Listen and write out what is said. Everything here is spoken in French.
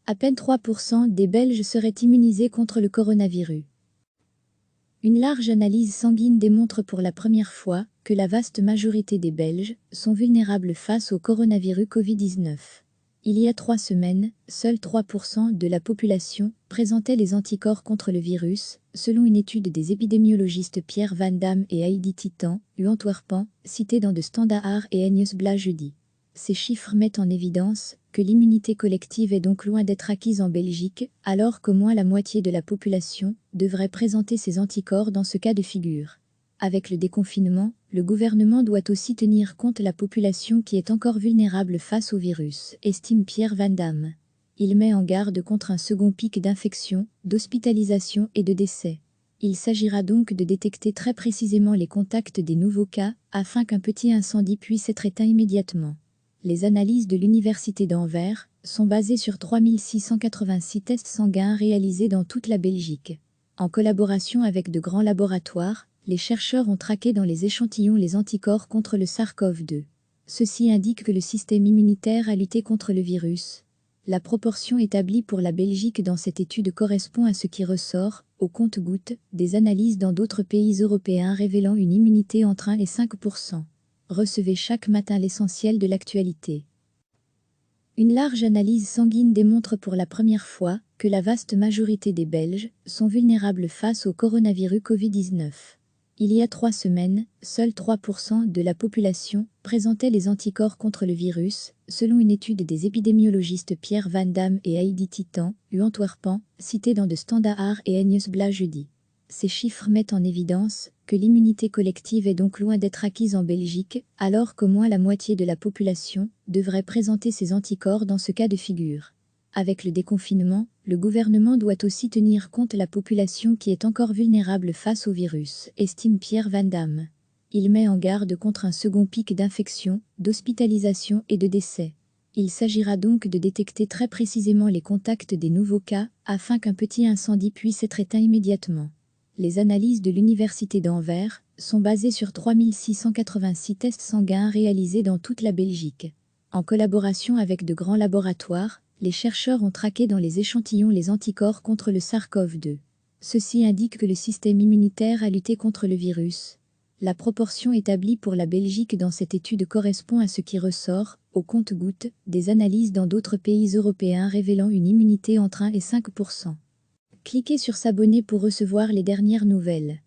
À peine 3% des Belges seraient immunisés contre le coronavirus. Une large analyse sanguine démontre pour la première fois que la vaste majorité des Belges sont vulnérables face au coronavirus Covid-19. Il y a 3 semaines, seuls 3% de la population présentait les anticorps contre le virus, selon une étude des épidémiologistes Pierre Van Damme et Heidi Titan, Antwerpen, citée dans De Standaard et Nieuwsblad jeudi. Ces chiffres mettent en évidence que l'immunité collective est donc loin d'être acquise en Belgique, alors qu'au moins la moitié de la population devrait présenter ces anticorps dans ce cas de figure. Avec le déconfinement, le gouvernement doit aussi tenir compte de la population qui est encore vulnérable face au virus, estime Pierre Van Damme. Il met en garde contre un second pic d'infection, d'hospitalisation et de décès. Il s'agira donc de détecter très précisément les contacts des nouveaux cas, afin qu'un petit incendie puisse être éteint immédiatement. Les analyses de l'Université d'Anvers sont basées sur 3686 tests sanguins réalisés dans toute la Belgique. En collaboration avec de grands laboratoires, les chercheurs ont traqué dans les échantillons les anticorps contre le SARS-CoV-2. Ceci indique que le système immunitaire a lutté contre le virus. La proportion établie pour la Belgique dans cette étude correspond à ce qui ressort, au compte-gouttes, des analyses dans d'autres pays européens révélant une immunité entre 1 et 5%. Recevez chaque matin l'essentiel de l'actualité. Une large analyse sanguine démontre pour la première fois que la vaste majorité des Belges sont vulnérables face au coronavirus Covid-19. Il y a 3 semaines, seuls 3% de la population présentait les anticorps contre le virus, selon une étude des épidémiologistes Pierre Van Damme et Heidi Titan, Antwerpen, citée dans De Standaard et Nieuwsblad jeudi. Ces chiffres mettent en évidence que l'immunité collective est donc loin d'être acquise en Belgique, alors qu'au moins la moitié de la population devrait présenter ces anticorps dans ce cas de figure. Avec le déconfinement, le gouvernement doit aussi tenir compte de la population qui est encore vulnérable face au virus, estime Pierre Van Damme. Il met en garde contre un second pic d'infection, d'hospitalisation et de décès. Il s'agira donc de détecter très précisément les contacts des nouveaux cas, afin qu'un petit incendie puisse être éteint immédiatement. Les analyses de l'Université d'Anvers sont basées sur 3686 tests sanguins réalisés dans toute la Belgique. En collaboration avec de grands laboratoires, les chercheurs ont traqué dans les échantillons les anticorps contre le SARS-CoV-2. Ceci indique que le système immunitaire a lutté contre le virus. La proportion établie pour la Belgique dans cette étude correspond à ce qui ressort, au compte-gouttes, des analyses dans d'autres pays européens révélant une immunité entre 1 et 5%. Cliquez sur s'abonner pour recevoir les dernières nouvelles.